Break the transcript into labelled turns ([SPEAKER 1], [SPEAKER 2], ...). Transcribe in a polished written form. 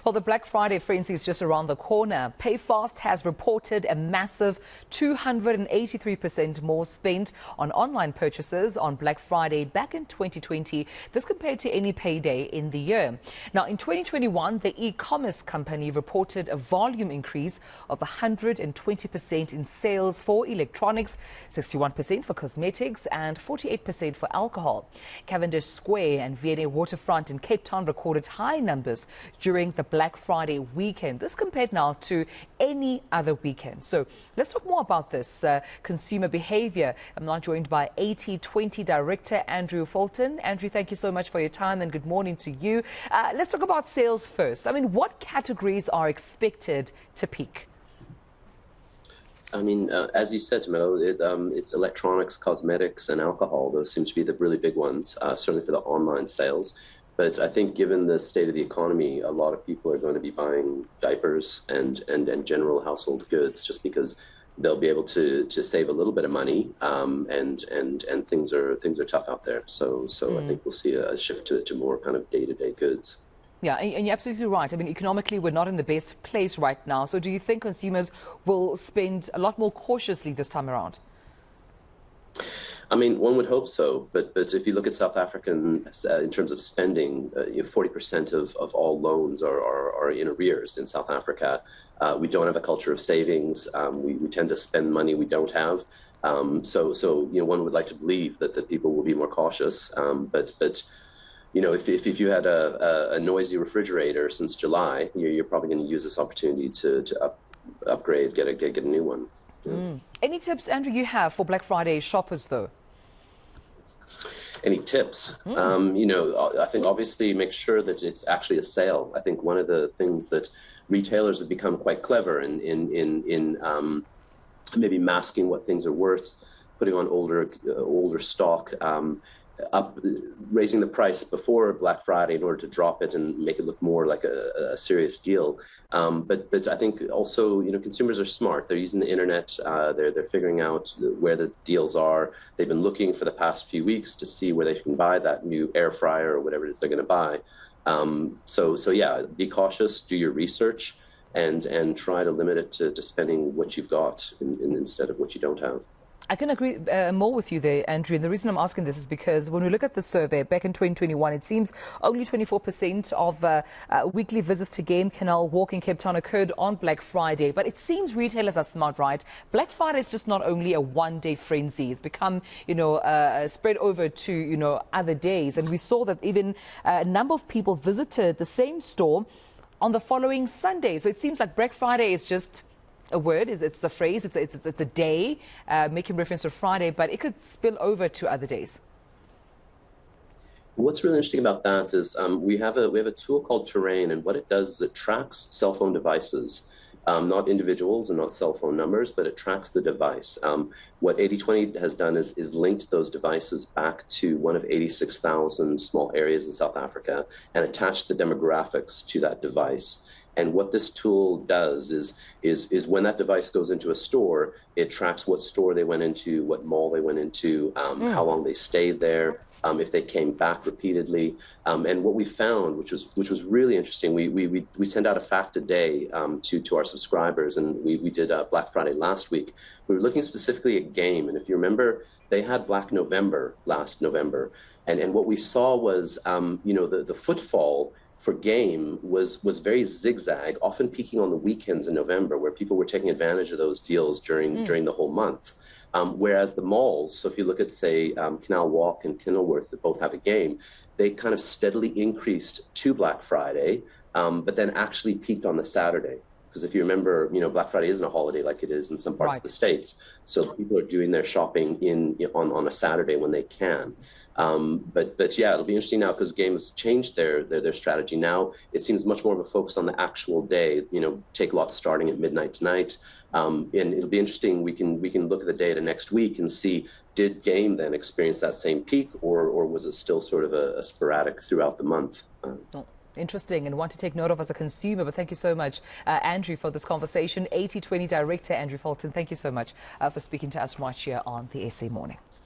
[SPEAKER 1] Well, the Black Friday frenzy is just around the corner. PayFast has reported a massive 283% more spent on online purchases on Black Friday back in 2020. This compared to any payday in the year. Now, in 2021, the e-commerce company reported a volume increase of 120% in sales for electronics, 61% for cosmetics, and 48% for alcohol. Cavendish Square and V&A Waterfront in Cape Town recorded high numbers during the Black Friday weekend. This compared now to any other weekend. So let's talk more about this consumer behavior. I'm now joined by 80/20 Director Andrew Fulton. Andrew, thank you so much for your time and good morning to you. Let's talk about sales first. I mean, what categories are expected to peak?
[SPEAKER 2] I mean, as you said, Mo, it's electronics, cosmetics, and alcohol. Those seem to be the really big ones, certainly for the online sales. But I think given the state of the economy, a lot of people are going to be buying diapers and general household goods just because they'll be able to save a little bit of money, and things are tough out there. So I think we'll see a shift to more kind of day-to-day goods.
[SPEAKER 1] Yeah, and you're absolutely right. I mean, economically, we're not in the best place right now. So do you think consumers will spend a lot more cautiously this time around?
[SPEAKER 2] I mean, one would hope so, but if you look at South Africa in terms of spending, 40% of all loans are in arrears in South Africa. We don't have a culture of savings. We tend to spend money we don't have. So one would like to believe that people will be more cautious. But if you had a noisy refrigerator since July, you're probably going to use this opportunity to upgrade, get a new one. Yeah.
[SPEAKER 1] Any tips, Andrew, you have for Black Friday shoppers, though?
[SPEAKER 2] Any tips? I think obviously make sure that it's actually a sale. I think one of the things that retailers have become quite clever in maybe masking what things are worth, putting on older stock, raising the price before Black Friday in order to drop it and make it look more like a serious deal. But I think also, consumers are smart. They're using the internet. They're figuring out where the deals are. They've been looking for the past few weeks to see where they can buy that new air fryer or whatever it is they're going to buy. So yeah, be cautious, do your research, and try to limit it to spending what you've got instead of what you don't have.
[SPEAKER 1] I can agree more with you there, Andrew. And the reason I'm asking this is because when we look at the survey back in 2021, it seems only 24% of weekly visits to Game Canal Walk in Cape Town occurred on Black Friday. But it seems retailers are smart, right? Black Friday is just not only a one-day frenzy. It's become, spread over to, other days. And we saw that even a number of people visited the same store on the following Sunday. So it seems like Black Friday is just a word, it's a phrase, it's a day, making reference to Friday, but it could spill over to other days.
[SPEAKER 2] What's really interesting about that is we have a tool called Terrain, and what it does is it tracks cell phone devices, not individuals and not cell phone numbers, but it tracks the device. What 80/20 has done is linked those devices back to one of 86,000 small areas in South Africa and attached the demographics to that device. And what this tool does is when that device goes into a store, it tracks what store they went into, what mall they went into, how long they stayed there, if they came back repeatedly. And what we found, which was really interesting, we send out a fact a day to our subscribers, and we did Black Friday last week. We were looking specifically at Game, and if you remember, they had Black November last November, and what we saw was the footfall for Game was very zigzag, often peaking on the weekends in November, where people were taking advantage of those deals during the whole month. Whereas the malls, so if you look at, say, Canal Walk and Kenilworth, that both have a Game, they kind of steadily increased to Black Friday, but then actually peaked on the Saturday. Because if you remember, Black Friday isn't a holiday like it is in some parts of the States. So people are doing their shopping on a Saturday when they can. But yeah, it'll be interesting now because Game has changed their strategy. Now it seems much more of a focus on the actual day. Take lots starting at midnight tonight, and it'll be interesting. We can look at the data next week and see, did Game then experience that same peak, or was it still sort of a sporadic throughout the month?
[SPEAKER 1] Interesting, and want to take note of as a consumer. But thank you so much, Andrew, for this conversation. 80/20 Director Andrew Fulton, thank you so much for speaking to us right here on the SA Morning.